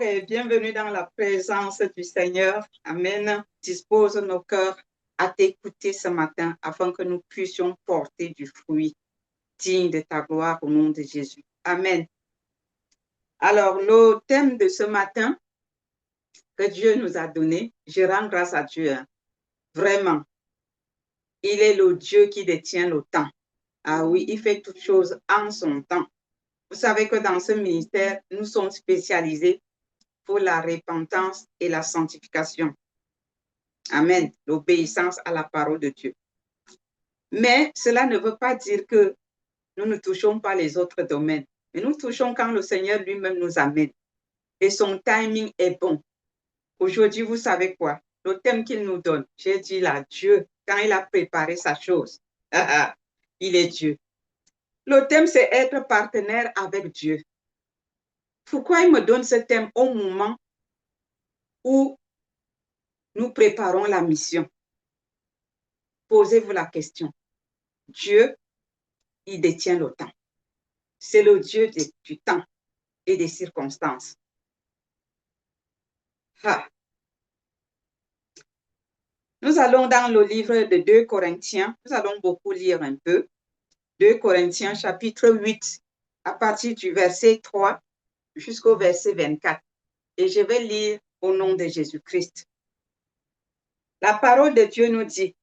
et bienvenue dans la présence du Seigneur. Amen. Dispose nos cœurs à t'écouter ce matin afin que nous puissions porter du fruit digne de ta gloire au nom de Jésus. Amen. Alors, le thème de ce matin que Dieu nous a donné, je rends grâce à Dieu. Vraiment, il est le Dieu qui détient le temps. Ah oui, il fait toutes choses en son temps. Vous savez que dans ce ministère, nous sommes spécialisés pour la repentance et la sanctification. Amen. L'obéissance à la parole de Dieu. Mais cela ne veut pas dire que nous ne touchons pas les autres domaines. Mais nous touchons quand le Seigneur lui-même nous amène. Et son timing est bon. Aujourd'hui, vous savez quoi? Le thème qu'il nous donne, j'ai dit là, Dieu, quand il a préparé sa chose, il est Dieu. Le thème, c'est être partenaire avec Dieu. Pourquoi il me donne ce thème au moment où nous préparons la mission? Posez-vous la question. Dieu, il détient le temps. C'est le Dieu du temps et des circonstances. Ah. Nous allons dans le livre de 2 Corinthiens. Nous allons beaucoup lire un peu. 2 Corinthiens chapitre 8, à partir du verset 3 jusqu'au verset 24. Et je vais lire au nom de Jésus-Christ. La parole de Dieu nous dit,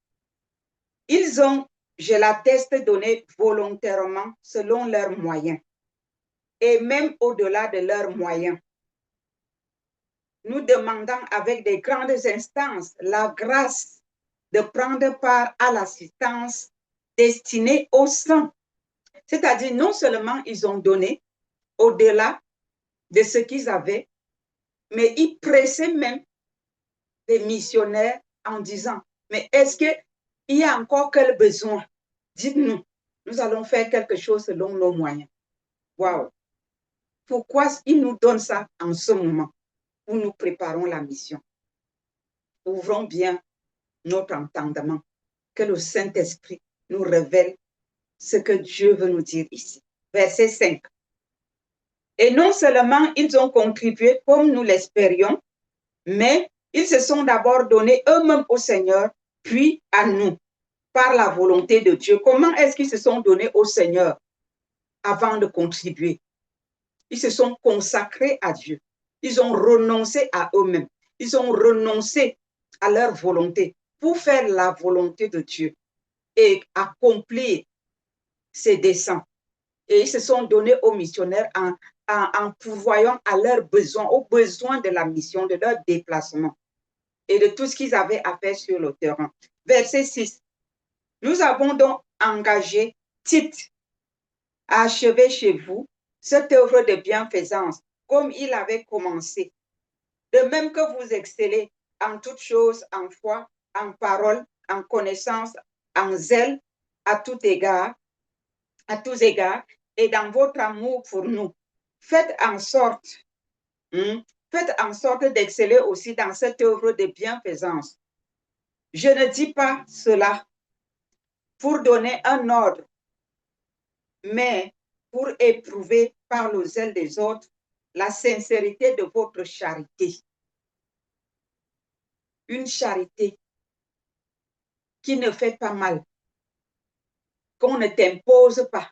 ils ont, je l'atteste, donné volontairement selon leurs moyens et même au-delà de leurs moyens. Nous demandons avec des grandes instances la grâce de prendre part à l'assistance destinée aux saints. C'est-à-dire, non seulement ils ont donné au-delà de ce qu'ils avaient, mais ils pressaient même les missionnaires en disant, mais est-ce qu'il y a encore quel besoin? Dites-nous, nous allons faire quelque chose selon nos moyens. Waouh! Pourquoi ils nous donnent ça en ce moment où nous préparons la mission? Ouvrons bien notre entendement, que le Saint-Esprit nous révèle ce que Dieu veut nous dire ici. Verset 5. Et non seulement ils ont contribué comme nous l'espérions, mais ils se sont d'abord donnés eux-mêmes au Seigneur, puis à nous, par la volonté de Dieu. Comment est-ce qu'ils se sont donnés au Seigneur avant de contribuer? Ils se sont consacrés à Dieu. Ils ont renoncé à eux-mêmes. Ils ont renoncé à leur volonté pour faire la volonté de Dieu et accomplir ses desseins. Et ils se sont donnés aux missionnaires en pourvoyant à leurs besoins, aux besoins de la mission, de leur déplacement et de tout ce qu'ils avaient à faire sur le terrain. Verset 6. Nous avons donc engagé Tite à achever chez vous cette œuvre de bienfaisance comme il avait commencé. De même que vous excellez en toutes choses, en foi, en parole, en connaissance, en zèle, à tous égards, et dans votre amour pour nous. Faites en sorte d'exceller aussi dans cette œuvre de bienfaisance. Je ne dis pas cela pour donner un ordre, mais pour éprouver par le zèle des autres la sincérité de votre charité. Une charité qui ne fait pas mal, qu'on ne t'impose pas,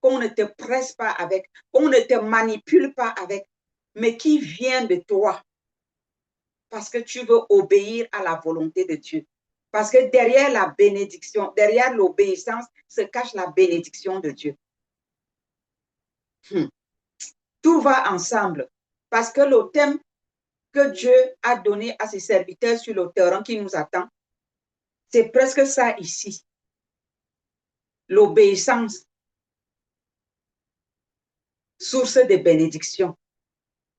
qu'on ne te presse pas avec, qu'on ne te manipule pas avec, mais qui vient de toi parce que tu veux obéir à la volonté de Dieu. Parce que derrière la bénédiction, derrière l'obéissance, se cache la bénédiction de Dieu. Tout va ensemble. Parce que le thème que Dieu a donné à ses serviteurs sur le terrain qui nous attend, c'est presque ça ici. L'obéissance, source de bénédiction.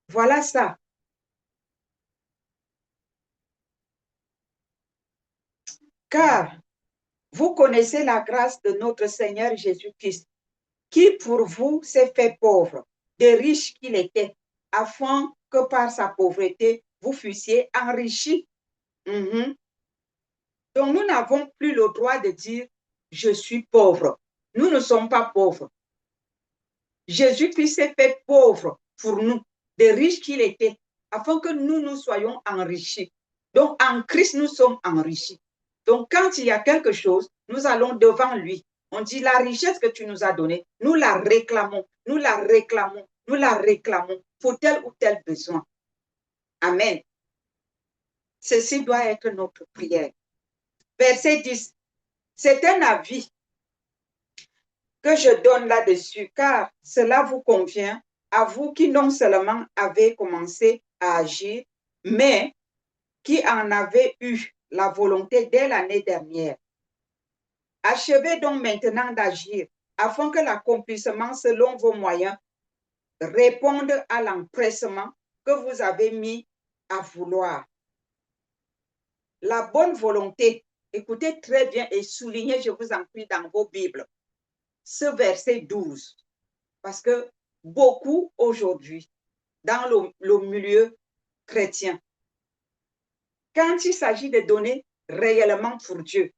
Voilà ça. Car vous connaissez la grâce de notre Seigneur Jésus-Christ, qui pour vous s'est fait pauvre, de riche qu'il était, afin que par sa pauvreté, vous fussiez enrichis. Donc, nous n'avons plus le droit de dire « je suis pauvre ». Nous ne sommes pas pauvres. Jésus-Christ s'est fait pauvre pour nous, de riche qu'il était, afin que nous soyons enrichis. Donc, en Christ, nous sommes enrichis. Donc, quand il y a quelque chose, nous allons devant lui. On dit la richesse que tu nous as donnée, nous la réclamons, nous la réclamons, nous la réclamons pour tel ou tel besoin. Amen. Ceci doit être notre prière. Verset 10. C'est un avis que je donne là-dessus, car cela vous convient, à vous qui non seulement avez commencé à agir, mais qui en avez eu la volonté dès l'année dernière. Achevez donc maintenant d'agir, afin que l'accomplissement selon vos moyens réponde à l'empressement que vous avez mis à vouloir. La bonne volonté, écoutez très bien et soulignez, je vous en prie, dans vos Bibles, ce verset 12, parce que beaucoup aujourd'hui, dans le milieu chrétien, quand il s'agit de donner réellement pour Dieu,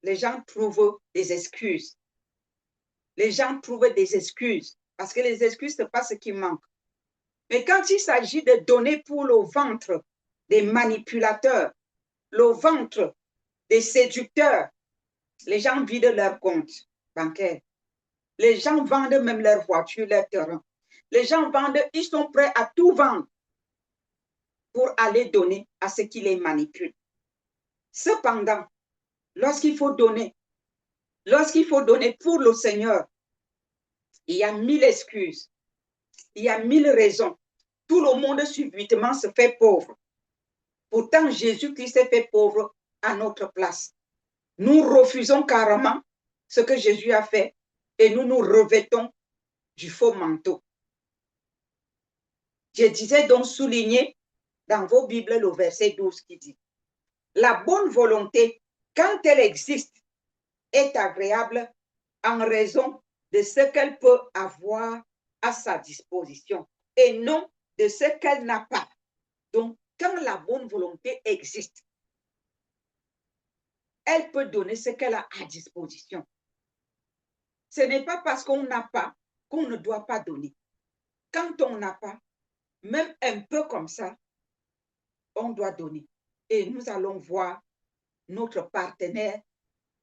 les gens trouvent des excuses. Les gens trouvent des excuses, parce que les excuses, ce n'est pas ce qui manque. Mais quand il s'agit de donner pour le ventre des manipulateurs, le ventre des séducteurs, les gens vident leur compte bancaire. Les gens vendent même leur voiture, leur terrain. Les gens vendent, ils sont prêts à tout vendre pour aller donner à ceux qui les manipulent. Cependant, lorsqu'il faut donner pour le Seigneur, il y a 1000 excuses, il y a 1000 raisons. Tout le monde subitement se fait pauvre. Pourtant, Jésus-Christ s'est fait pauvre à notre place. Nous refusons carrément ce que Jésus a fait et nous nous revêtons du faux manteau. Je disais donc souligner dans vos Bibles le verset 12 qui dit « La bonne volonté, quand elle existe, est agréable en raison de ce qu'elle peut avoir à sa disposition et non de ce qu'elle n'a pas. » Donc, quand la bonne volonté existe, elle peut donner ce qu'elle a à disposition. Ce n'est pas parce qu'on n'a pas qu'on ne doit pas donner. Quand on n'a pas, même un peu comme ça, on doit donner. Et nous allons voir notre partenaire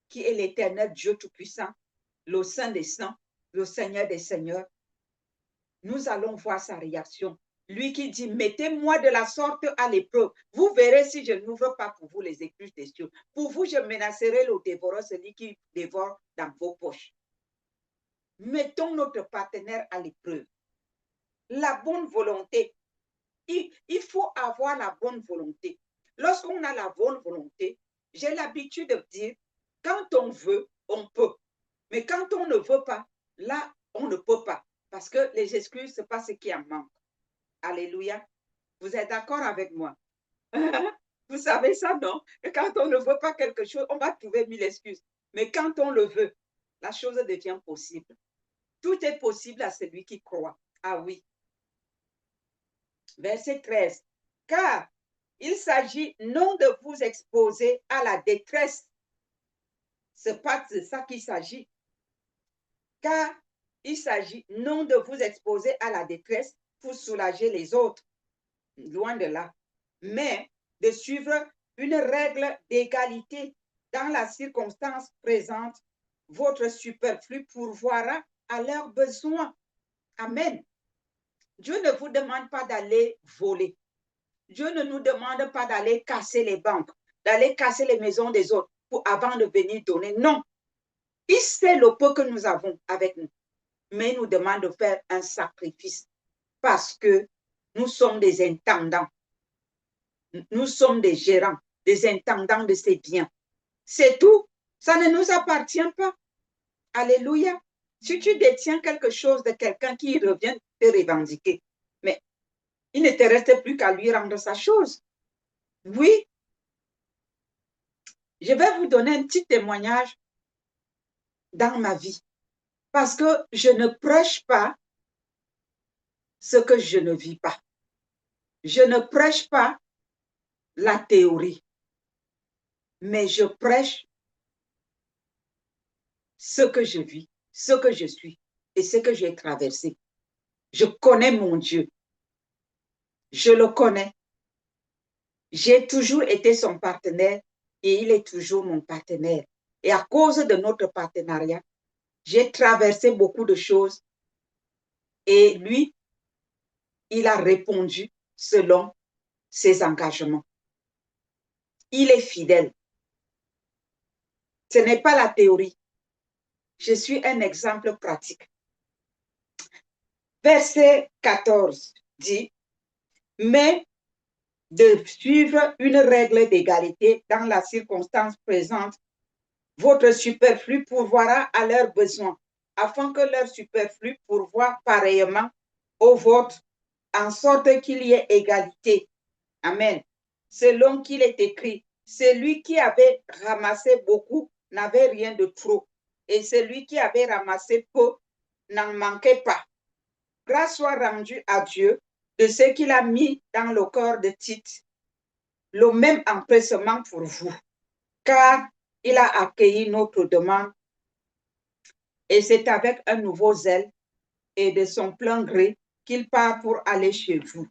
qui est l'Éternel Dieu Tout-Puissant, le Saint des Saints, le Seigneur des Seigneurs. Nous allons voir sa réaction. Lui qui dit, mettez-moi de la sorte à l'épreuve. Vous verrez si je n'ouvre pas pour vous les écluses des cieux. Pour vous, je menacerai le dévoreur, celui qui dévore dans vos poches. Mettons notre partenaire à l'épreuve. La bonne volonté. Il faut avoir la bonne volonté. Lorsqu'on a la bonne volonté, j'ai l'habitude de dire, quand on veut, on peut. Mais quand on ne veut pas, là, on ne peut pas. Parce que les excuses, ce n'est pas ce qui en manque. Alléluia. Vous êtes d'accord avec moi? Vous savez ça, non? Et quand on ne veut pas quelque chose, on va trouver 1000 excuses. Mais quand on le veut, la chose devient possible. Tout est possible à celui qui croit. Ah oui. Verset 13. Car il s'agit non de vous exposer à la détresse. Ce n'est pas de ça qu'il s'agit. Car il s'agit non de vous exposer à la détresse pour soulager les autres. Loin de là. Mais de suivre une règle d'égalité dans la circonstance présente. Votre superflu pourvoira à leurs besoins. Amen. Dieu ne vous demande pas d'aller voler. Dieu ne nous demande pas d'aller casser les banques, d'aller casser les maisons des autres avant de venir donner. Non. Il sait le peu que nous avons avec nous. Mais il nous demande de faire un sacrifice parce que nous sommes des intendants. Nous sommes des gérants, des intendants de ces biens. C'est tout. Ça ne nous appartient pas. Alléluia. Si tu détiens quelque chose de quelqu'un qui revient te revendiquer, mais il ne te reste plus qu'à lui rendre sa chose. Oui. Je vais vous donner un petit témoignage dans ma vie. Parce que je ne prêche pas ce que je ne vis pas. Je ne prêche pas la théorie. Mais je prêche ce que je vis, ce que je suis et ce que j'ai traversé. Je connais mon Dieu. Je le connais. J'ai toujours été son partenaire et il est toujours mon partenaire. Et à cause de notre partenariat, j'ai traversé beaucoup de choses et lui, il a répondu selon ses engagements. Il est fidèle. Ce n'est pas la théorie. Je suis un exemple pratique. Verset 14 dit, mais de suivre une règle d'égalité dans la circonstance présente, votre superflu pourvoira à leurs besoins, afin que leur superflu pourvoie pareillement au vôtre, en sorte qu'il y ait égalité. Amen. Selon qu'il est écrit, celui qui avait ramassé beaucoup n'avait rien de trop, et celui qui avait ramassé peu n'en manquait pas. Grâce soit rendue à Dieu de ce qu'il a mis dans le corps de Tite, le même empressement pour vous, car il a accueilli notre demande et c'est avec un nouveau zèle et de son plein gré qu'il part pour aller chez vous.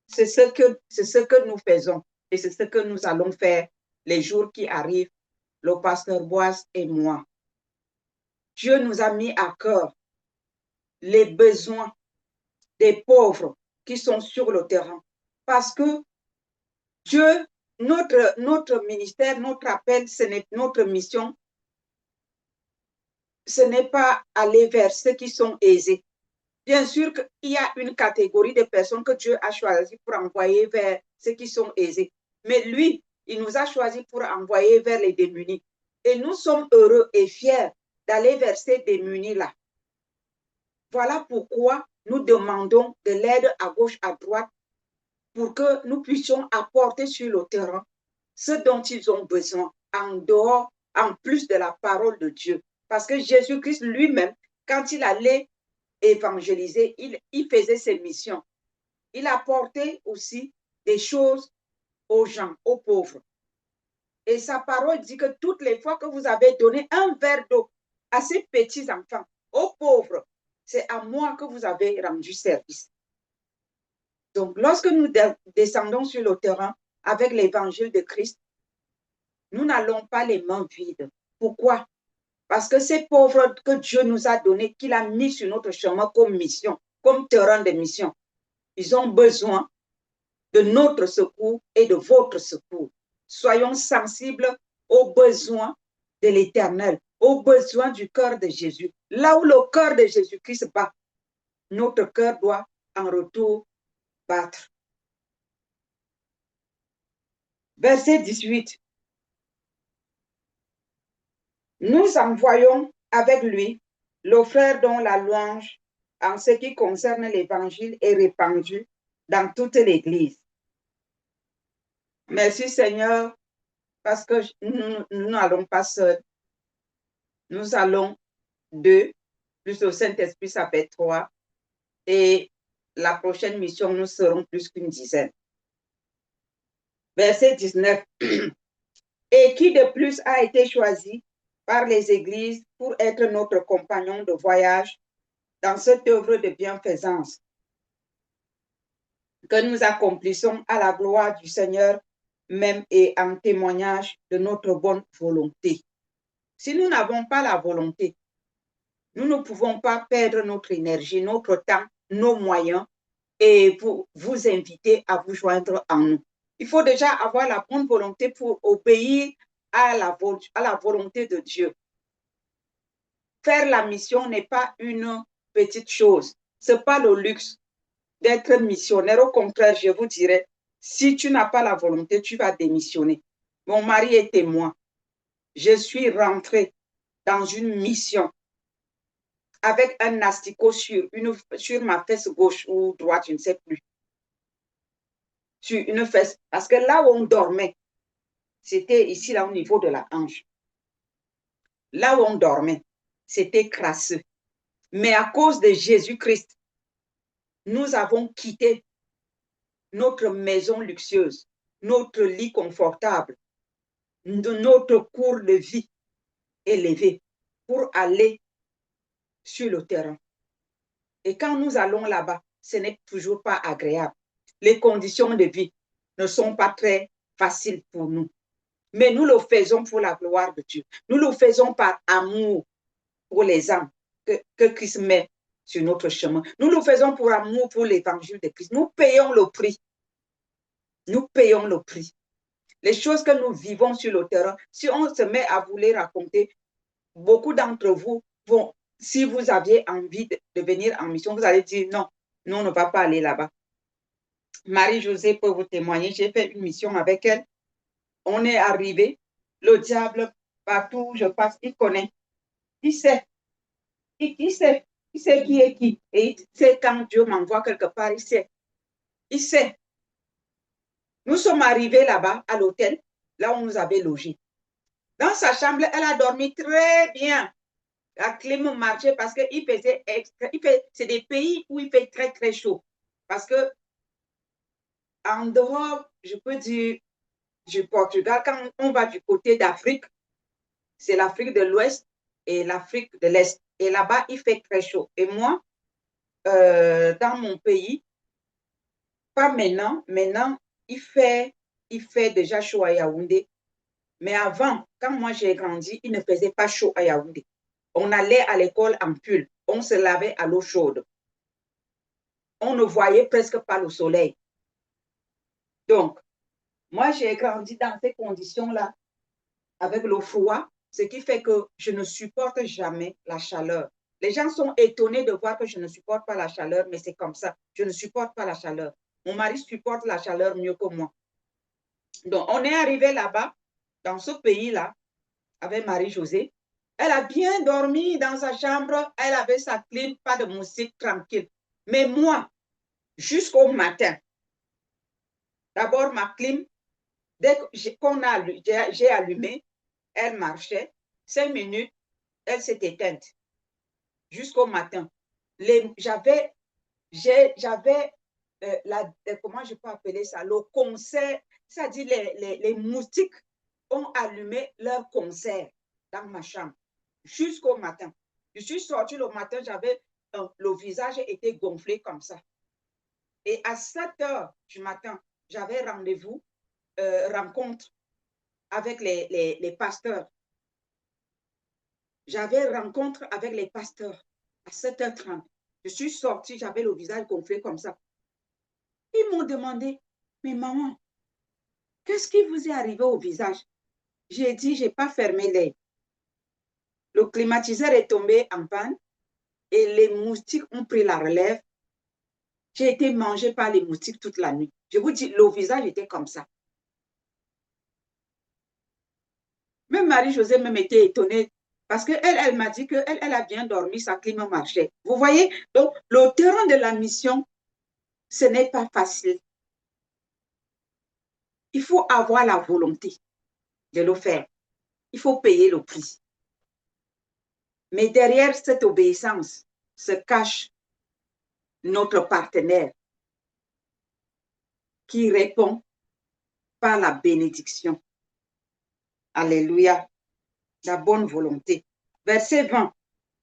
C'est ce que nous faisons et c'est ce que nous allons faire les jours qui arrivent, le pasteur Boise et moi. Dieu nous a mis à cœur les besoins des pauvres qui sont sur le terrain parce que Dieu, notre ministère, notre appel, ce n'est notre mission, ce n'est pas aller vers ceux qui sont aisés. Bien sûr qu'il y a une catégorie de personnes que Dieu a choisi pour envoyer vers ceux qui sont aisés. Mais lui, il nous a choisi pour envoyer vers les démunis. Et nous sommes heureux et fiers d'aller vers ces démunis-là. Voilà pourquoi nous demandons de l'aide à gauche, à droite, pour que nous puissions apporter sur le terrain ce dont ils ont besoin, en dehors, en plus de la parole de Dieu. Parce que Jésus-Christ lui-même, quand il allait évangéliser, il faisait ses missions. Il apportait aussi des choses aux gens, aux pauvres. Et sa parole dit que toutes les fois que vous avez donné un verre d'eau à ces petits enfants, aux pauvres, c'est à moi que vous avez rendu service. Donc, lorsque nous descendons sur le terrain avec l'évangile de Christ, nous n'allons pas les mains vides. Pourquoi? Parce que ces pauvres que Dieu nous a donnés, qu'il a mis sur notre chemin comme mission, comme terrain de mission, ils ont besoin de notre secours et de votre secours. Soyons sensibles aux besoins de l'Éternel, aux besoins du cœur de Jésus. Là où le cœur de Jésus-Christ bat, notre cœur doit en retour battre. Verset 18. Nous envoyons avec lui le frère dont la louange en ce qui concerne l'évangile est répandue dans toute l'Église. Merci Seigneur, parce que nous n'allons pas seuls. Nous allons deux, plus le Saint-Esprit, ça fait trois. Et la prochaine mission, nous serons plus qu'une dizaine. Verset 19. Et qui de plus a été choisi par les églises pour être notre compagnon de voyage dans cette œuvre de bienfaisance que nous accomplissons à la gloire du Seigneur même et en témoignage de notre bonne volonté. Si nous n'avons pas la volonté, nous ne pouvons pas perdre notre énergie, notre temps, nos moyens et vous inviter à vous joindre en nous. Il faut déjà avoir la bonne volonté pour obéir à la volonté de Dieu. Faire la mission n'est pas une petite chose. Ce n'est pas le luxe d'être missionnaire. Au contraire, je vous dirais, si tu n'as pas la volonté, tu vas démissionner. Mon mari est témoin. Je suis rentrée dans une mission avec un asticot sur ma fesse gauche ou droite, je ne sais plus. Sur une fesse. Parce que là où on dormait, c'était ici, là, au niveau de la hanche. Là où on dormait, c'était crasseux. Mais à cause de Jésus-Christ, nous avons quitté notre maison luxueuse, notre lit confortable, notre cours de vie élevé pour aller sur le terrain. Et quand nous allons là-bas, ce n'est toujours pas agréable. les conditions de vie ne sont pas très faciles pour nous. Mais nous le faisons pour la gloire de Dieu. Nous le faisons par amour pour les âmes que Christ met sur notre chemin. Nous le faisons pour amour pour l'évangile de Christ. Nous payons le prix. Nous payons le prix. Les choses que nous vivons sur le terrain, si on se met à vous les raconter, beaucoup d'entre vous vont, si vous aviez envie de venir en mission, vous allez dire non, nous on ne va pas aller là-bas. Marie-Josée peut vous témoigner, j'ai fait une mission avec elle. On est arrivé, le diable, partout où je passe, il connaît. Il sait. Il sait. Il sait qui est qui. Et il sait quand Dieu m'envoie quelque part, il sait. Il sait. Nous sommes arrivés là-bas, à l'hôtel, là où on nous avait logés. Dans sa chambre, elle a dormi très bien. La clim marchait parce qu'il faisait extra. C'est des pays où il fait très, très chaud. Parce que en dehors, je peux dire, du Portugal, quand on va du côté d'Afrique, c'est l'Afrique de l'Ouest et l'Afrique de l'Est. Et là-bas, il fait très chaud. Et moi, dans mon pays, pas maintenant, maintenant, il fait déjà chaud à Yaoundé. Mais avant, quand moi j'ai grandi, il ne faisait pas chaud à Yaoundé. On allait à l'école en pull, on se lavait à l'eau chaude. On ne voyait presque pas le soleil. Donc, moi j'ai grandi dans ces conditions-là, avec le froid, ce qui fait que je ne supporte jamais la chaleur. Les gens sont étonnés de voir que je ne supporte pas la chaleur, mais c'est comme ça. Je ne supporte pas la chaleur. Mon mari supporte la chaleur mieux que moi. Donc, on est arrivé là-bas, dans ce pays-là, avec Marie-Josée. Elle a bien dormi dans sa chambre. Elle avait sa clim, pas de musique, tranquille. Mais moi, jusqu'au matin, d'abord ma clim, dès que j'ai allumé, elle marchait. 5 minutes, elle s'est éteinte. Jusqu'au matin. J'avais comment je peux appeler ça, le concert, c'est-à-dire les moustiques ont allumé leur concert dans ma chambre jusqu'au matin. Je suis sortie le matin, le visage était gonflé comme ça. Et à 7 heures du matin, j'avais rendez-vous, rencontre avec les pasteurs. J'avais rencontre avec les pasteurs à 7h30. Je suis sortie, j'avais le visage gonflé comme ça. Ils m'ont demandé, mais maman, qu'est-ce qui vous est arrivé au visage? J'ai dit, je n'ai pas fermé l'œil. Le climatiseur est tombé en panne et les moustiques ont pris la relève. J'ai été mangée par les moustiques toute la nuit. Je vous dis, le visage était comme ça. Même Marie-Josée même était étonnée parce qu'elle m'a dit qu'elle a bien dormi, sa clim marchait. Vous voyez? Donc, le terrain de la mission, ce n'est pas facile. Il faut avoir la volonté de le faire. Il faut payer le prix. Mais derrière cette obéissance se cache notre partenaire qui répond par la bénédiction. Alléluia. La bonne volonté. Verset 20.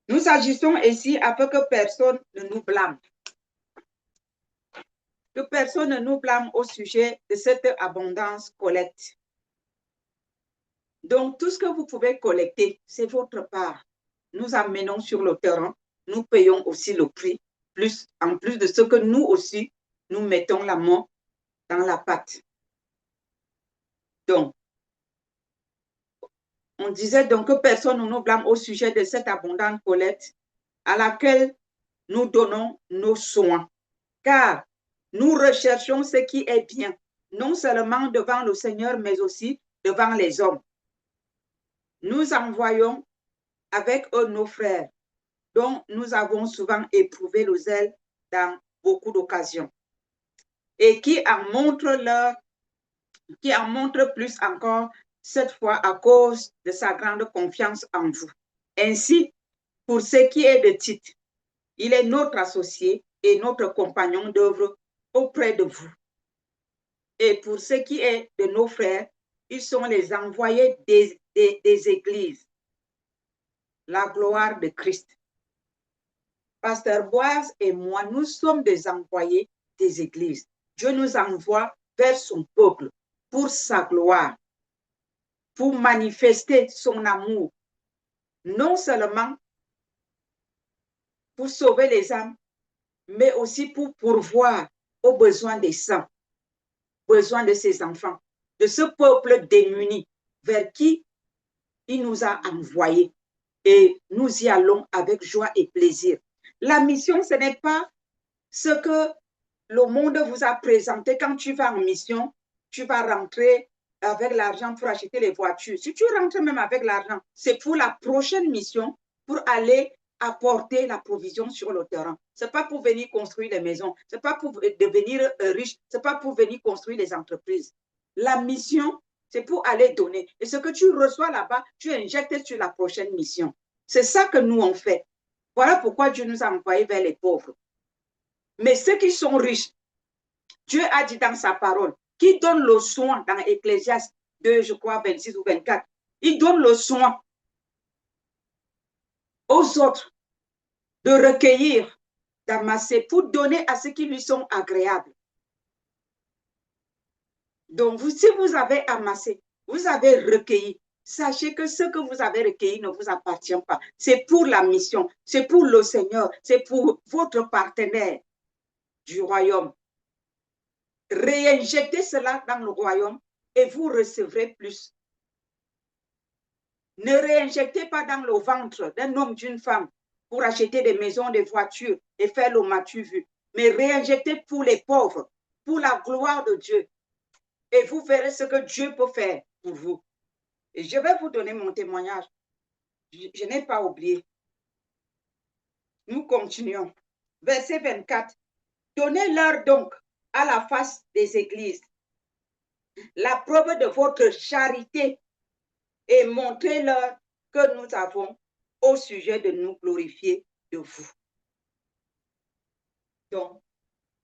Nous agissons ici afin que personne ne nous blâme. Que personne ne nous blâme au sujet de cette abondance collecte. Donc, tout ce que vous pouvez collecter, c'est votre part. Nous amenons sur le terrain, nous payons aussi le prix, en plus de ce que nous aussi, nous mettons la main dans la pâte. Donc, on disait donc que personne ne nous blâme au sujet de cette abondante collecte à laquelle nous donnons nos soins, car nous recherchons ce qui est bien, non seulement devant le Seigneur, mais aussi devant les hommes. Nous envoyons avec eux nos frères, dont nous avons souvent éprouvé le zèle dans beaucoup d'occasions, et qui en montrent plus encore cette fois à cause de sa grande confiance en vous. Ainsi, pour ce qui est de Tite, il est notre associé et notre compagnon d'œuvre auprès de vous. Et pour ce qui est de nos frères, ils sont les envoyés des églises. La gloire de Christ. Pasteur Boaz et moi, nous sommes des envoyés des églises. Dieu nous envoie vers son peuple pour sa gloire, pour manifester son amour, non seulement pour sauver les âmes, mais aussi pour pourvoir aux besoins des saints, besoins de ses enfants, de ce peuple démuni vers qui il nous a envoyés. Et nous y allons avec joie et plaisir. La mission, ce n'est pas ce que le monde vous a présenté. Quand tu vas en mission, tu vas rentrer avec l'argent pour acheter les voitures. Si tu rentres même avec l'argent, c'est pour la prochaine mission, pour aller apporter la provision sur le terrain. Ce n'est pas pour venir construire les maisons, ce n'est pas pour devenir riche, ce n'est pas pour venir construire les entreprises. La mission, c'est pour aller donner. Et ce que tu reçois là-bas, tu injectes sur la prochaine mission. C'est ça que nous on fait. Voilà pourquoi Dieu nous a envoyés vers les pauvres. Mais ceux qui sont riches, Dieu a dit dans sa parole, qui donne le soin dans Ecclésiaste 2, je crois, 26 ou 24, il donne le soin aux autres de recueillir, d'amasser pour donner à ceux qui lui sont agréables. Donc, si vous avez amassé, vous avez recueilli, sachez que ce que vous avez recueilli ne vous appartient pas. C'est pour la mission, c'est pour le Seigneur, c'est pour votre partenaire du royaume. Réinjectez cela dans le royaume et vous recevrez plus. Ne réinjectez pas dans le ventre d'un homme, d'une femme, pour acheter des maisons, des voitures et faire le matu vu. Mais réinjectez pour les pauvres, pour la gloire de Dieu. Et vous verrez ce que Dieu peut faire pour vous. Et je vais vous donner mon témoignage. Je n'ai pas oublié. Nous continuons. Verset 24. Donnez-leur donc à la face des églises la preuve de votre charité et montrez-leur que nous avons au sujet de nous glorifier de vous. Donc,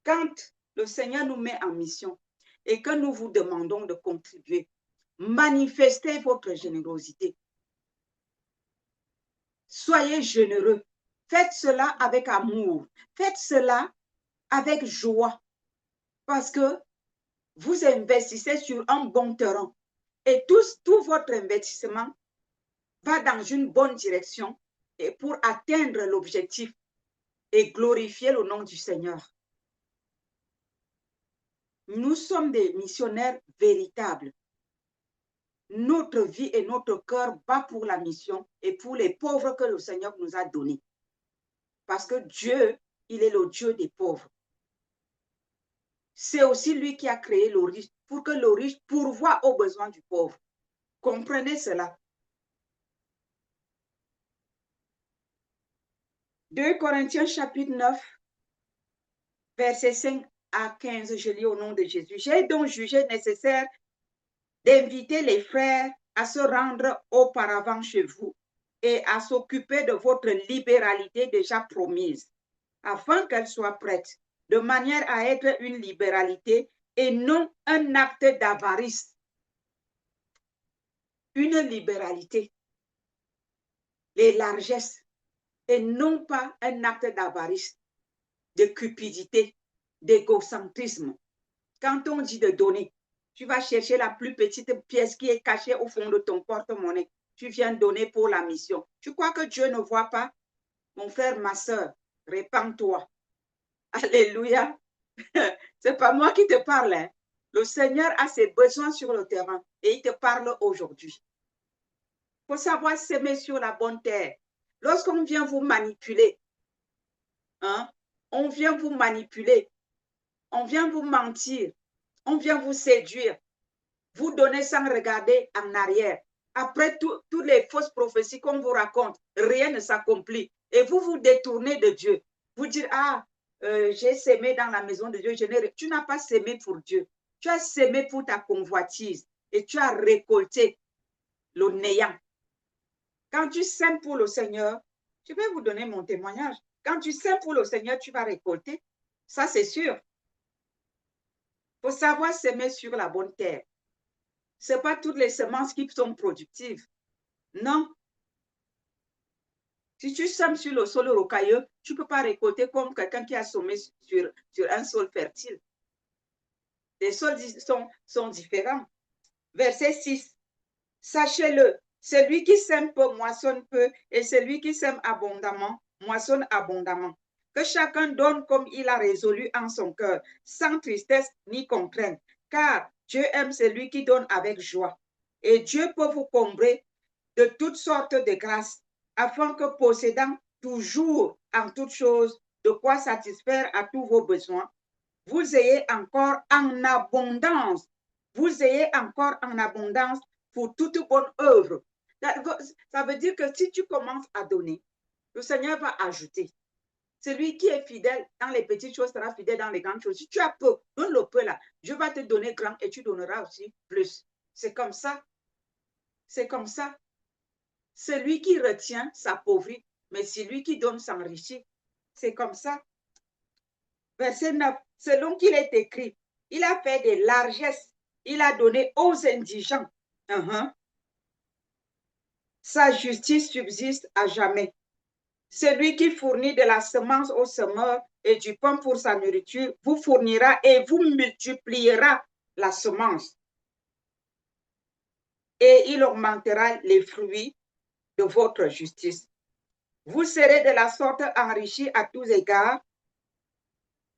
quand le Seigneur nous met en mission et que nous vous demandons de contribuer, manifestez votre générosité. Soyez généreux. Faites cela avec amour. Faites cela avec joie. Parce que vous investissez sur un bon terrain. Et tout votre investissement va dans une bonne direction et pour atteindre l'objectif et glorifier le nom du Seigneur. Nous sommes des missionnaires véritables. Notre vie et notre cœur bat pour la mission et pour les pauvres que le Seigneur nous a donnés. Parce que Dieu, il est le Dieu des pauvres. C'est aussi lui qui a créé le riche pour que le riche pourvoie aux besoins du pauvre. Comprenez cela. 2 Corinthiens chapitre 9, versets 5 à 15, je lis au nom de Jésus. J'ai donc jugé nécessaire d'inviter les frères à se rendre auparavant chez vous et à s'occuper de votre libéralité déjà promise, afin qu'elle soit prête, de manière à être une libéralité et non un acte d'avarice. Une libéralité, les largesses, et non pas un acte d'avarice, de cupidité, d'égocentrisme. Quand on dit de donner, tu vas chercher la plus petite pièce qui est cachée au fond de ton porte-monnaie. Tu viens donner pour la mission. Tu crois que Dieu ne voit pas? Mon frère, ma soeur, répands-toi. Alléluia. C'est pas moi qui te parle. Hein. Le Seigneur a ses besoins sur le terrain et il te parle aujourd'hui. Il faut savoir s'aimer sur la bonne terre. Lorsqu'on vient vous manipuler, hein, on vient vous manipuler, on vient vous mentir, on vient vous séduire, vous donner sans regarder en arrière. Après toutes les fausses prophéties qu'on vous raconte, rien ne s'accomplit. Et vous vous détournez de Dieu. Vous dites, ah, j'ai sémé dans la maison de Dieu. Tu n'as pas sémé pour Dieu. Tu as sémé pour ta convoitise. Et tu as récolté le néant. Quand tu sèmes pour le Seigneur, je vais vous donner mon témoignage. Quand tu sèmes pour le Seigneur, tu vas récolter. Ça, c'est sûr. Il faut savoir s'aimer sur la bonne terre. Ce n'est pas toutes les semences qui sont productives. Non. Si tu sèmes sur le sol rocailleux, tu ne peux pas récolter comme quelqu'un qui a semé sur un sol fertile. Les sols sont différents. Verset 6. Sachez-le, celui qui sème peu moissonne peu, et celui qui sème abondamment moissonne abondamment. Que chacun donne comme il a résolu en son cœur, sans tristesse ni contrainte, car Dieu aime celui qui donne avec joie. Et Dieu peut vous combler de toutes sortes de grâces, afin que possédant toujours en toutes choses de quoi satisfaire à tous vos besoins, vous ayez encore en abondance, vous ayez encore en abondance pour toute bonne œuvre. Ça veut dire que si tu commences à donner, le Seigneur va ajouter. Celui qui est fidèle dans les petites choses sera fidèle dans les grandes choses. Si tu as peu, donne le peu là. Dieu va te donner grand et tu donneras aussi plus. C'est comme ça. C'est comme ça. Celui qui retient s'appauvrit, mais celui qui donne s'enrichit. C'est comme ça. Verset 9. Selon qu'il est écrit, il a fait des largesses, il a donné aux indigents. Sa justice subsiste à jamais. Celui qui fournit de la semence au semeur et du pain pour sa nourriture vous fournira et vous multipliera la semence. Et il augmentera les fruits de votre justice. Vous serez de la sorte enrichis à tous égards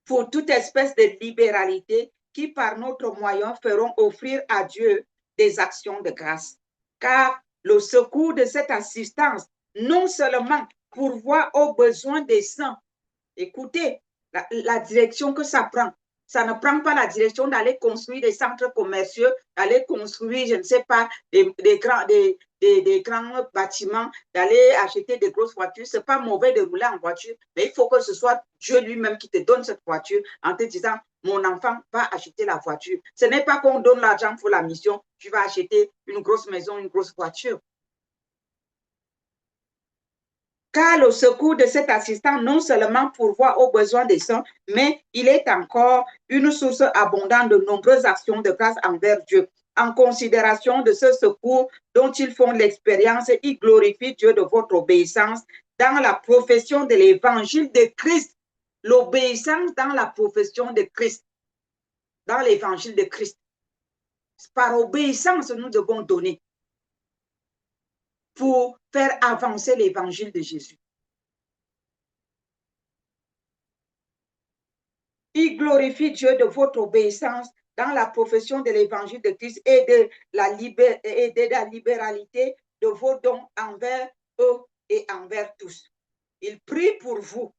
pour toute espèce de libéralité qui, par notre moyen, feront offrir à Dieu des actions de grâce. Car le secours de cette assistance, non seulement pourvoit aux besoins des saints, écoutez la direction que ça prend. Ça ne prend pas la direction d'aller construire des centres commerciaux, d'aller construire, je ne sais pas, des grands bâtiments, d'aller acheter des grosses voitures. Ce n'est pas mauvais de rouler en voiture, mais il faut que ce soit Dieu lui-même qui te donne cette voiture en te disant, mon enfant va acheter la voiture. Ce n'est pas qu'on donne l'argent pour la mission, tu vas acheter une grosse maison, une grosse voiture. Car le secours de cet assistant non seulement pourvoit aux besoins des saints, mais il est encore une source abondante de nombreuses actions de grâce envers Dieu. En considération de ce secours dont ils font l'expérience, ils glorifient Dieu de votre obéissance dans la profession de l'évangile de Christ. L'obéissance dans la profession de Christ, dans l'évangile de Christ. Par obéissance, nous devons donner pour faire avancer l'évangile de Jésus. Il glorifie Dieu de votre obéissance dans la profession de l'évangile de Christ et de la libéralité de vos dons envers eux et envers tous. Il prie pour vous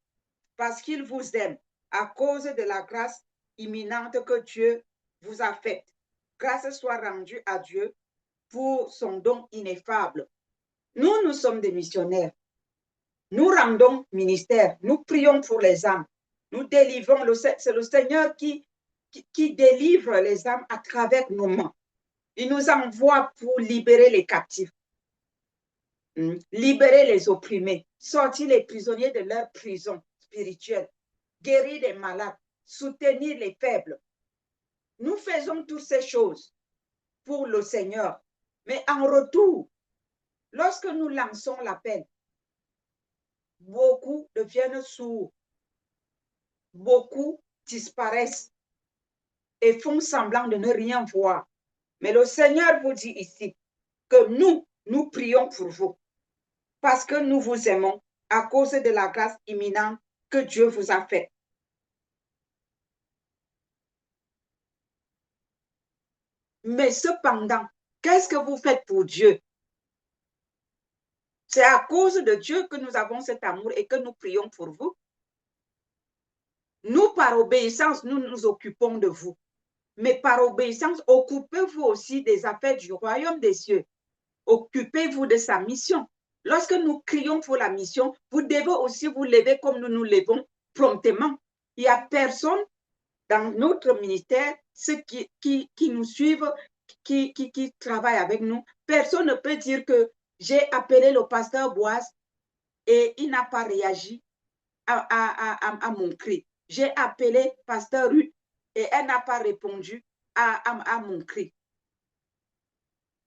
parce qu'il vous aime à cause de la grâce imminente que Dieu vous a faite. Grâce soit rendue à Dieu pour son don ineffable. Nous sommes des missionnaires. Nous rendons ministère. Nous prions pour les âmes. Nous délivrons. C'est le Seigneur qui délivre les âmes à travers nos mains. Il nous envoie pour libérer les captifs, libérer les opprimés, sortir les prisonniers de leur prison spirituelle, guérir les malades, soutenir les faibles. Nous faisons toutes ces choses pour le Seigneur. Mais en retour, lorsque nous lançons l'appel, beaucoup deviennent sourds, beaucoup disparaissent et font semblant de ne rien voir. Mais le Seigneur vous dit ici que nous prions pour vous parce que nous vous aimons à cause de la grâce imminente que Dieu vous a faite. Mais cependant, qu'est-ce que vous faites pour Dieu? C'est à cause de Dieu que nous avons cet amour et que nous prions pour vous. Nous, par obéissance, nous nous occupons de vous. Mais par obéissance, occupez-vous aussi des affaires du royaume des cieux. Occupez-vous de sa mission. Lorsque nous crions pour la mission, vous devez aussi vous lever comme nous nous levons promptement. Il n'y a personne dans notre ministère, ceux qui nous suivent, qui travaillent avec nous, personne ne peut dire que j'ai appelé le pasteur Boaz et il n'a pas réagi à mon cri. J'ai appelé pasteur Ruth et elle n'a pas répondu à mon cri.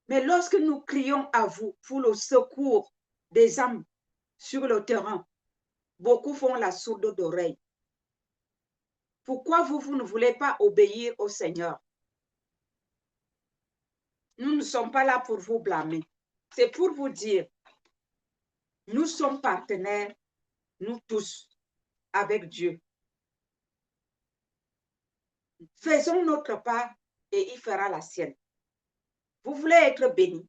Mais lorsque nous crions à vous pour le secours des âmes sur le terrain, beaucoup font la sourde d'oreille. Pourquoi vous ne voulez pas obéir au Seigneur? Nous ne sommes pas là pour vous blâmer. C'est pour vous dire, nous sommes partenaires, nous tous, avec Dieu. Faisons notre part et il fera la sienne. Vous voulez être béni.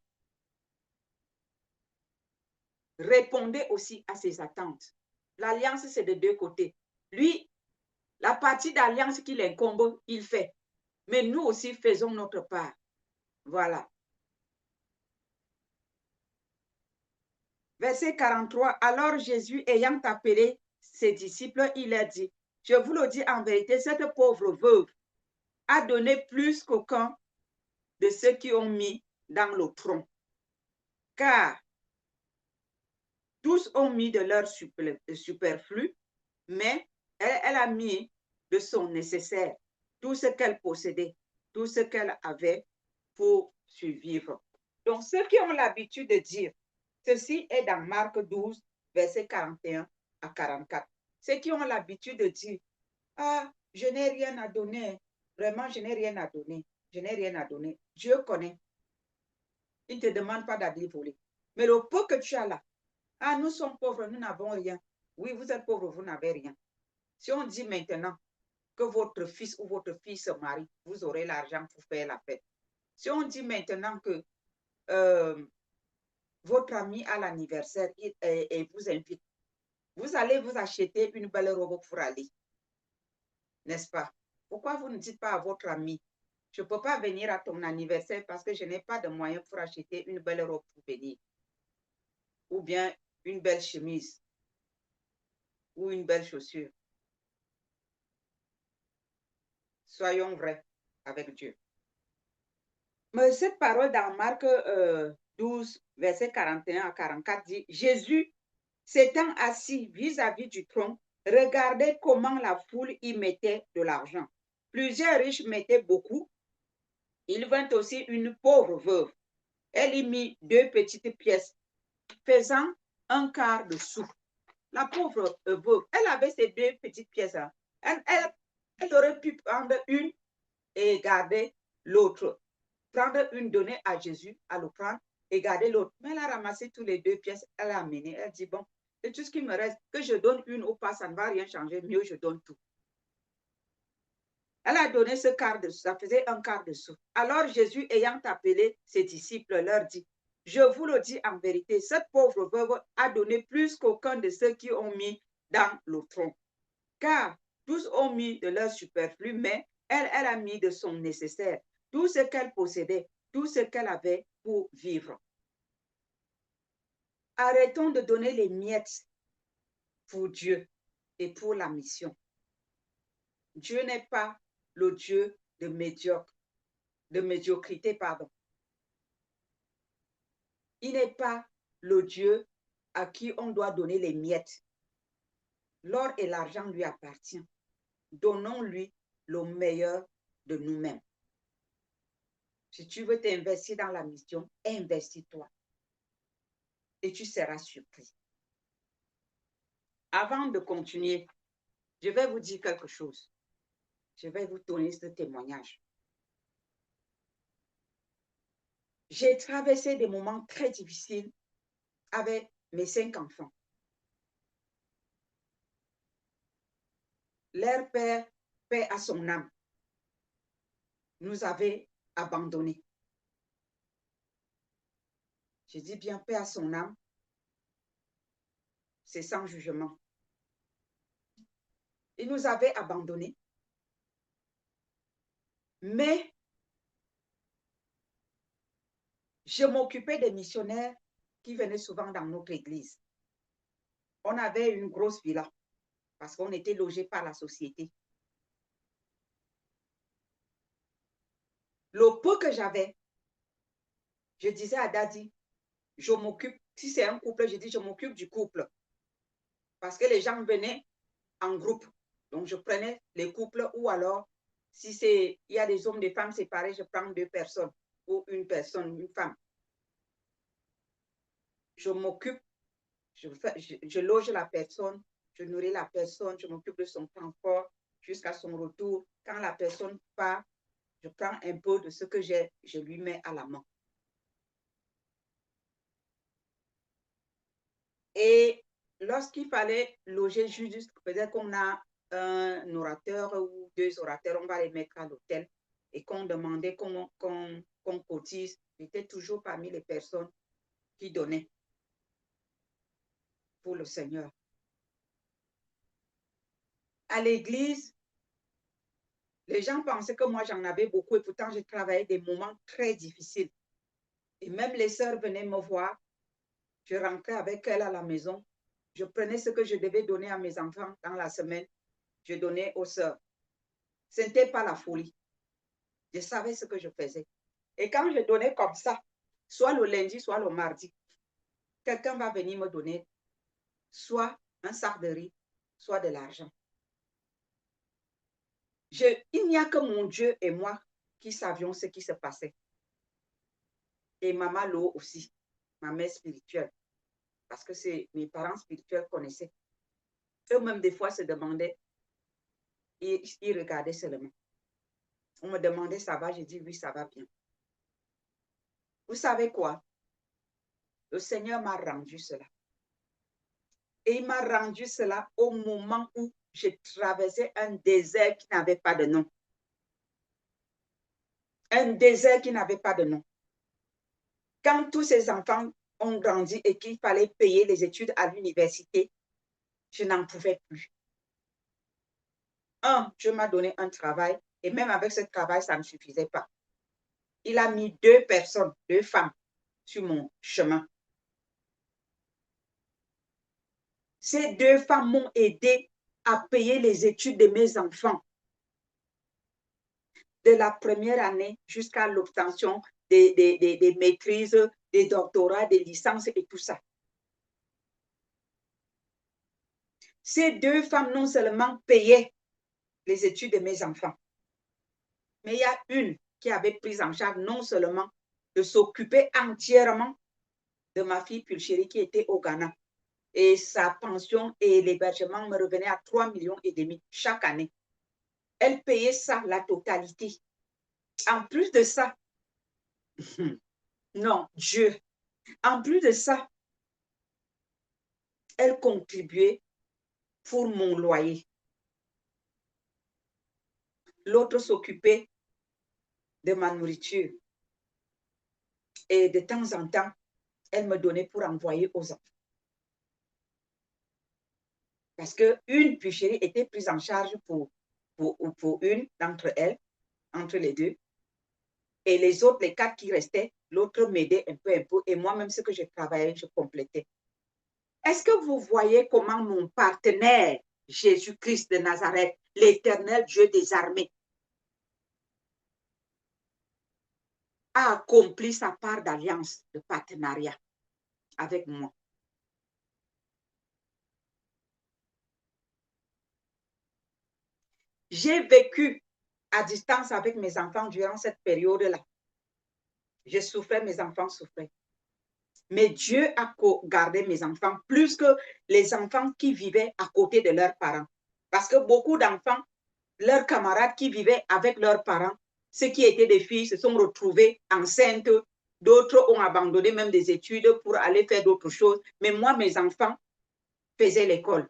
Répondez aussi à ses attentes. L'alliance, c'est de deux côtés. Lui, la partie d'alliance qui l'incombe, il fait. Mais nous aussi faisons notre part. Voilà. Verset 43. Alors Jésus, ayant appelé ses disciples, il leur dit, je vous le dis en vérité, cette pauvre veuve a donné plus qu'aucun de ceux qui ont mis dans le tronc. Car tous ont mis de leur superflu, mais elle a mis de son nécessaire, tout ce qu'elle possédait, tout ce qu'elle avait pour survivre. Donc, ceux qui ont l'habitude de dire, ceci est dans Marc 12, verset 41 à 44. Ceux qui ont l'habitude de dire, ah, je n'ai rien à donner, vraiment, je n'ai rien à donner, je n'ai rien à donner. Dieu connaît. Il ne te demande pas d'aller voler. Mais le peu que tu as là, ah, nous sommes pauvres, nous n'avons rien. Oui, vous êtes pauvres, vous n'avez rien. Si on dit maintenant que votre fils ou votre fille se marie, vous aurez l'argent pour faire la fête. Si on dit maintenant que votre ami a l'anniversaire et vous invite, vous allez vous acheter une belle robe pour aller. N'est-ce pas? Pourquoi vous ne dites pas à votre ami, je ne peux pas venir à ton anniversaire parce que je n'ai pas de moyens pour acheter une belle robe pour venir. Ou bien une belle chemise ou une belle chaussure. Soyons vrais avec Dieu. Mais cette parole dans Marc 12, verset 41 à 44 dit, Jésus s'étant assis vis-à-vis du trône, regardez comment la foule y mettait de l'argent. Plusieurs riches mettaient beaucoup. Il vint aussi une pauvre veuve. Elle y mit 2 petites pièces, faisant un quart de sou. La pauvre veuve, elle avait ces 2 petites pièces. Hein. Elle aurait pu prendre une et garder l'autre. Prendre une, donner à Jésus, à le prendre et garder l'autre. Mais elle a ramassé tous les 2 pièces, elle a amené. Elle dit, bon, c'est tout ce qui me reste. Que je donne une ou pas, ça ne va rien changer. Mieux, je donne tout. Elle a donné ce quart de sou, ça faisait un quart de sou. Alors Jésus, ayant appelé ses disciples, leur dit, je vous le dis en vérité, cette pauvre veuve a donné plus qu'aucun de ceux qui ont mis dans le tronc. Car tous ont mis de leur superflu, mais elle a mis de son nécessaire, tout ce qu'elle possédait, tout ce qu'elle avait pour vivre. Arrêtons de donner les miettes pour Dieu et pour la mission. Dieu n'est pas le Dieu de médiocrité, pardon. Il n'est pas le Dieu à qui on doit donner les miettes. L'or et l'argent lui appartiennent. Donnons-lui le meilleur de nous-mêmes. Si tu veux t'investir dans la mission, investis-toi. Et tu seras surpris. Avant de continuer, je vais vous dire quelque chose. Je vais vous donner ce témoignage. J'ai traversé des moments très difficiles avec mes 5 enfants. Leur père, paix à son âme, nous avait abandonnés. Je dis bien paix à son âme, c'est sans jugement. Il nous avait abandonnés. Mais je m'occupais des missionnaires qui venaient souvent dans notre église. On avait une grosse villa parce qu'on était logé par la société. Le peu que j'avais, je disais à Daddy, je m'occupe, si c'est un couple, je dis je m'occupe du couple. Parce que les gens venaient en groupe. Donc je prenais les couples ou alors, si il y a des hommes et des femmes séparés, je prends 2 personnes ou une personne, une femme. Je m'occupe, je loge la personne, je nourris la personne, je m'occupe de son transport jusqu'à son retour. Quand la personne part, je prends un peu de ce que j'ai, je lui mets à la main. Et lorsqu'il fallait loger juste, peut-être qu'on a un orateur ou 2 orateurs, on va les mettre à l'hôtel et qu'on demandait qu'on cotise, j'étais toujours parmi les personnes qui donnaient pour le Seigneur. À l'église, les gens pensaient que moi, j'en avais beaucoup et pourtant, j'ai travaillé des moments très difficiles. Et même les sœurs venaient me voir. Je rentrais avec elles à la maison. Je prenais ce que je devais donner à mes enfants dans la semaine. Je donnais aux sœurs. Ce n'était pas la folie. Je savais ce que je faisais. Et quand je donnais comme ça, soit le lundi, soit le mardi, quelqu'un va venir me donner soit un sac de riz, soit de l'argent. Il n'y a que mon Dieu et moi qui savions ce qui se passait. Et Maman Lo aussi, ma mère spirituelle, parce que mes parents spirituels connaissaient. Eux-mêmes, des fois, se demandaient, ils regardaient seulement. On me demandait, ça va? J'ai dit, oui, ça va bien. Vous savez quoi? Le Seigneur m'a rendu cela. Et il m'a rendu cela au moment où je traversais un désert qui n'avait pas de nom. Un désert qui n'avait pas de nom. Quand tous ces enfants ont grandi et qu'il fallait payer les études à l'université, je n'en pouvais plus. Dieu m'a donné un travail et même avec ce travail, ça ne suffisait pas. Il a mis 2 personnes, 2 femmes sur mon chemin. Ces 2 femmes m'ont aidé à payer les études de mes enfants. De la première année jusqu'à l'obtention des maîtrises, des doctorats, des licences et tout ça. Ces 2 femmes non seulement payaient les études de mes enfants, mais il y a une qui avait pris en charge non seulement de s'occuper entièrement de ma fille Pulchérie qui était au Ghana. Et sa pension et l'hébergement me revenaient à 3,5 millions chaque année. Elle payait ça, la totalité. En plus de ça, non, Dieu, en plus de ça, elle contribuait pour mon loyer. L'autre s'occupait de ma nourriture. Et de temps en temps, elle me donnait pour envoyer aux enfants. Parce qu'une Pulchérie était prise en charge pour une d'entre elles, entre les 2. Et les autres, les 4 qui restaient, l'autre m'aidait un peu. Et moi-même, ce que je travaillais, je complétais. Est-ce que vous voyez comment mon partenaire, Jésus-Christ de Nazareth, l'Éternel Dieu des armées, a accompli sa part d'alliance, de partenariat avec moi? J'ai vécu à distance avec mes enfants durant cette période-là. Je souffrais, mes enfants souffraient. Mais Dieu a gardé mes enfants plus que les enfants qui vivaient à côté de leurs parents. Parce que beaucoup d'enfants, leurs camarades qui vivaient avec leurs parents, ceux qui étaient des filles, se sont retrouvés enceintes. D'autres ont abandonné même des études pour aller faire d'autres choses. Mais moi, mes enfants faisaient l'école.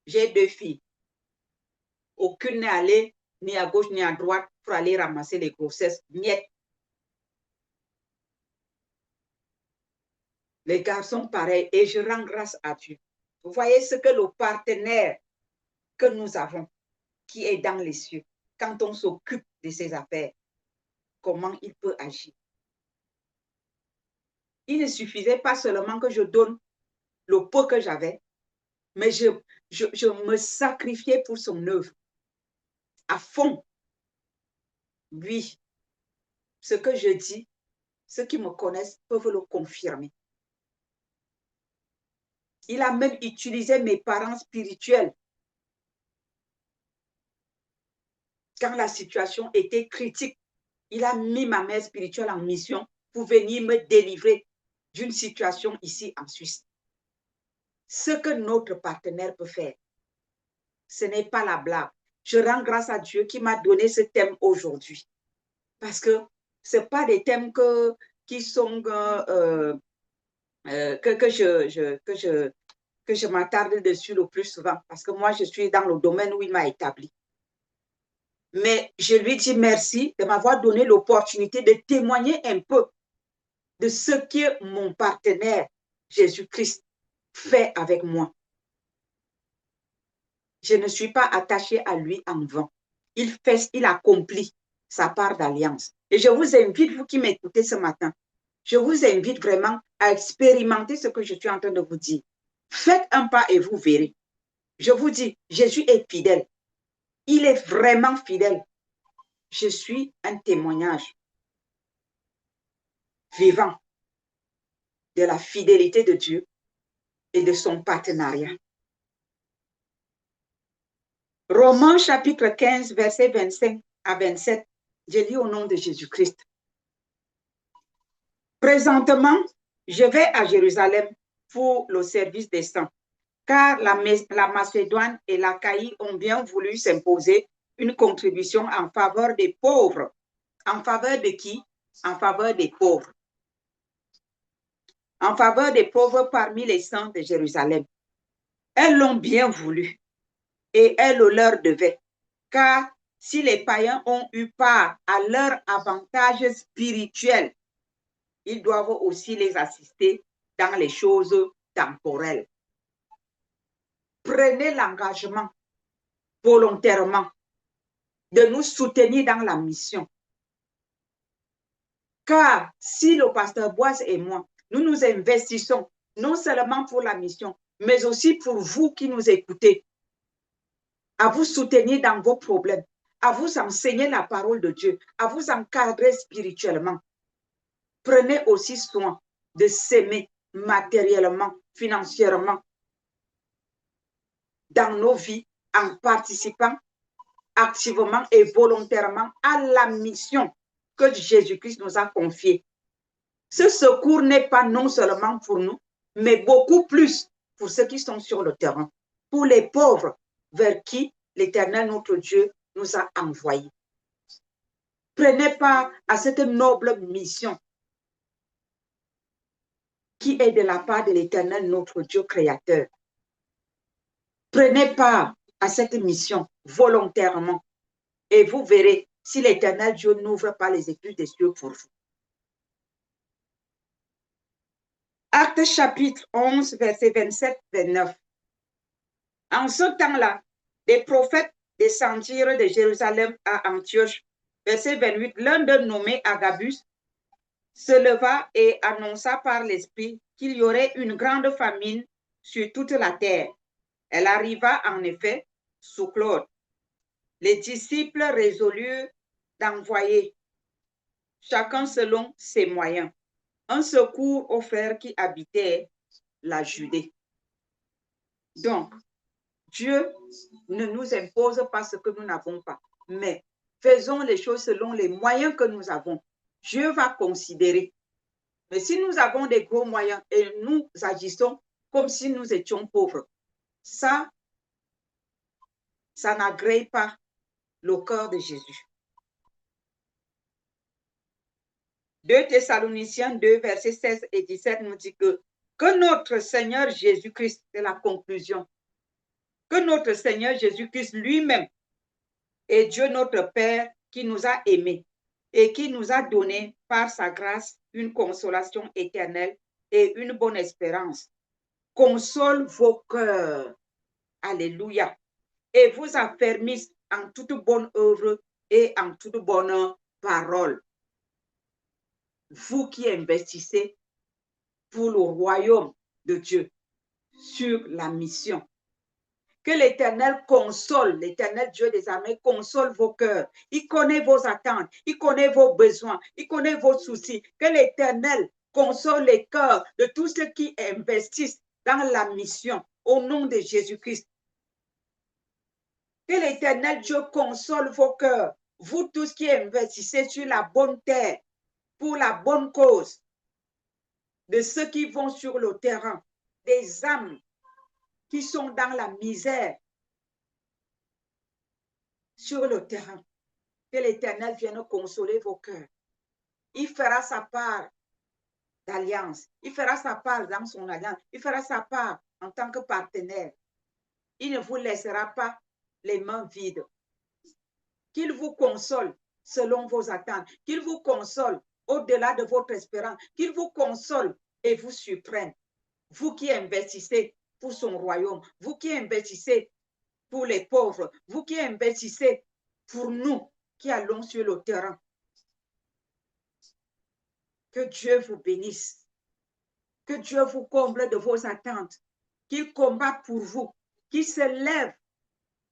J'ai 2 filles. Aucune n'est allée ni à gauche ni à droite pour aller ramasser les grossesses. Niet. Les garçons, pareil. Et je rends grâce à Dieu. Vous voyez ce que le partenaire que nous avons, qui est dans les cieux, quand on s'occupe de ses affaires, comment il peut agir. Il ne suffisait pas seulement que je donne le peu que j'avais, mais je me sacrifiais pour son œuvre à fond. Oui, ce que je dis, ceux qui me connaissent peuvent le confirmer. Il a même utilisé mes parents spirituels quand la situation était critique. Il a mis ma mère spirituelle en mission pour venir me délivrer d'une situation ici en Suisse. Ce que notre partenaire peut faire, ce n'est pas la blague. Je rends grâce à Dieu qui m'a donné ce thème aujourd'hui. Parce que ce n'est pas des thèmes qui sont que je m'attarde dessus le plus souvent, parce que moi, je suis dans le domaine où il m'a établi. Mais je lui dis merci de m'avoir donné l'opportunité de témoigner un peu de ce que mon partenaire, Jésus-Christ, fait avec moi. Je ne suis pas attachée à lui en vain. Il accomplit sa part d'alliance. Et je vous invite, vous qui m'écoutez ce matin, je vous invite vraiment à expérimenter ce que je suis en train de vous dire. Faites un pas et vous verrez. Je vous dis, Jésus est fidèle. Il est vraiment fidèle. Je suis un témoignage vivant de la fidélité de Dieu et de son partenariat. Romains chapitre 15, versets 25 à 27. Je lis au nom de Jésus-Christ. Présentement, je vais à Jérusalem pour le service des saints, car la Macédoine et l'Achaïe ont bien voulu s'imposer une contribution en faveur des pauvres. En faveur de qui? En faveur des pauvres. En faveur des pauvres parmi les saints de Jérusalem. Elles l'ont bien voulu et elles le leur devaient, car si les païens ont eu part à leur avantage spirituel, ils doivent aussi les assister dans les choses temporelles. Prenez l'engagement volontairement de nous soutenir dans la mission. Car si le pasteur Boise et moi, nous nous investissons non seulement pour la mission, mais aussi pour vous qui nous écoutez, à vous soutenir dans vos problèmes, à vous enseigner la parole de Dieu, à vous encadrer spirituellement. Prenez aussi soin de s'aimer matériellement, financièrement, dans nos vies, en participant activement et volontairement à la mission que Jésus-Christ nous a confiée. Ce secours n'est pas non seulement pour nous, mais beaucoup plus pour ceux qui sont sur le terrain, pour les pauvres vers qui l'Éternel, notre Dieu, nous a envoyés. Prenez part à cette noble mission qui est de la part de l'Éternel, notre Dieu créateur. Prenez part à cette mission volontairement et vous verrez si l'Éternel Dieu n'ouvre pas les écluses des cieux pour vous. Actes chapitre 11, versets 27-29. En ce temps-là, des prophètes descendirent de Jérusalem à Antioche. Verset 28, l'un d'eux nommé Agabus se leva et annonça par l'Esprit qu'il y aurait une grande famine sur toute la terre. Elle arriva en effet sous Claude. Les disciples résolurent d'envoyer, chacun selon ses moyens, un secours aux frères qui habitaient la Judée. Donc, Dieu ne nous impose pas ce que nous n'avons pas, mais faisons les choses selon les moyens que nous avons. Dieu va considérer. Mais si nous avons des gros moyens et nous agissons comme si nous étions pauvres, ça n'agrée pas le cœur de Jésus. 2 Thessaloniciens 2, versets 16 et 17 nous dit que notre Seigneur Jésus-Christ, c'est la conclusion, que notre Seigneur Jésus-Christ lui-même est Dieu notre Père qui nous a aimés et qui nous a donné par sa grâce une consolation éternelle et une bonne espérance. Console vos cœurs. Alléluia. Et vous affermisse en toute bonne œuvre et en toute bonne parole. Vous qui investissez pour le royaume de Dieu sur la mission. Que l'Éternel console, l'Éternel Dieu des armées console vos cœurs. Il connaît vos attentes, il connaît vos besoins, il connaît vos soucis. Que l'Éternel console les cœurs de tous ceux qui investissent dans la mission au nom de Jésus-Christ. Que l'Éternel Dieu console vos cœurs, vous tous qui investissez sur la bonne terre, pour la bonne cause, de ceux qui vont sur le terrain, des âmes qui sont dans la misère sur le terrain. Que l'Éternel vienne consoler vos cœurs. Il fera sa part d'alliance. Il fera sa part dans son alliance. Il fera sa part en tant que partenaire. Il ne vous laissera pas les mains vides. Qu'il vous console selon vos attentes. Qu'il vous console au-delà de votre espérance. Qu'il vous console et vous surprenne. Vous qui investissez pour son royaume. Vous qui investissez pour les pauvres. Vous qui investissez pour nous qui allons sur le terrain. Que Dieu vous bénisse. Que Dieu vous comble de vos attentes. Qu'il combatte pour vous. Qu'il se lève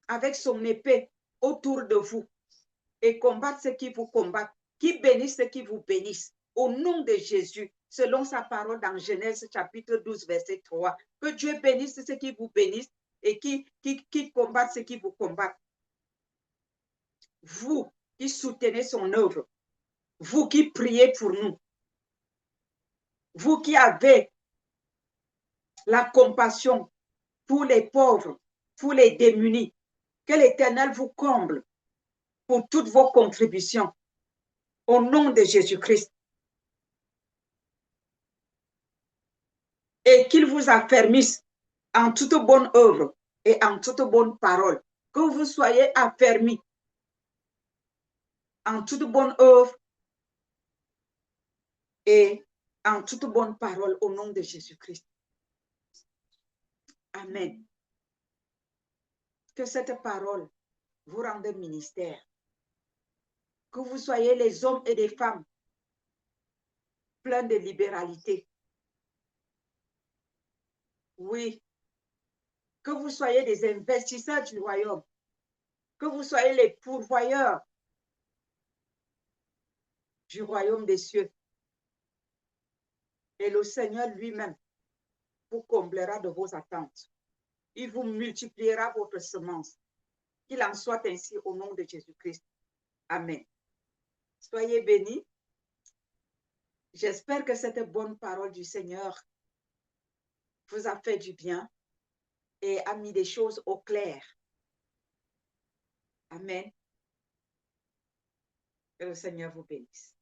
avec son épée autour de vous et combatte ceux qui vous combattent. Qu'il bénisse ceux qui vous bénissent. Au nom de Jésus, selon sa parole dans Genèse chapitre 12, verset 3. Que Dieu bénisse ceux qui vous bénissent et qui combattent ceux qui vous combattent. Vous qui soutenez son œuvre. Vous qui priez pour nous. Vous qui avez la compassion pour les pauvres, pour les démunis. Que l'Éternel vous comble pour toutes vos contributions. Au nom de Jésus-Christ. Et qu'il vous affermisse en toute bonne œuvre et en toute bonne parole. Que vous soyez affermis en toute bonne œuvre et en toute bonne parole au nom de Jésus-Christ. Amen. Que cette parole vous rende ministère. Que vous soyez les hommes et les femmes pleins de libéralité. Oui. Que vous soyez des investisseurs du royaume. Que vous soyez les pourvoyeurs du royaume des cieux. Et le Seigneur lui-même vous comblera de vos attentes. Il vous multipliera votre semence. Qu'il en soit ainsi au nom de Jésus-Christ. Amen. Soyez bénis. J'espère que cette bonne parole du Seigneur vous a fait du bien et a mis des choses au clair. Amen. Que le Seigneur vous bénisse.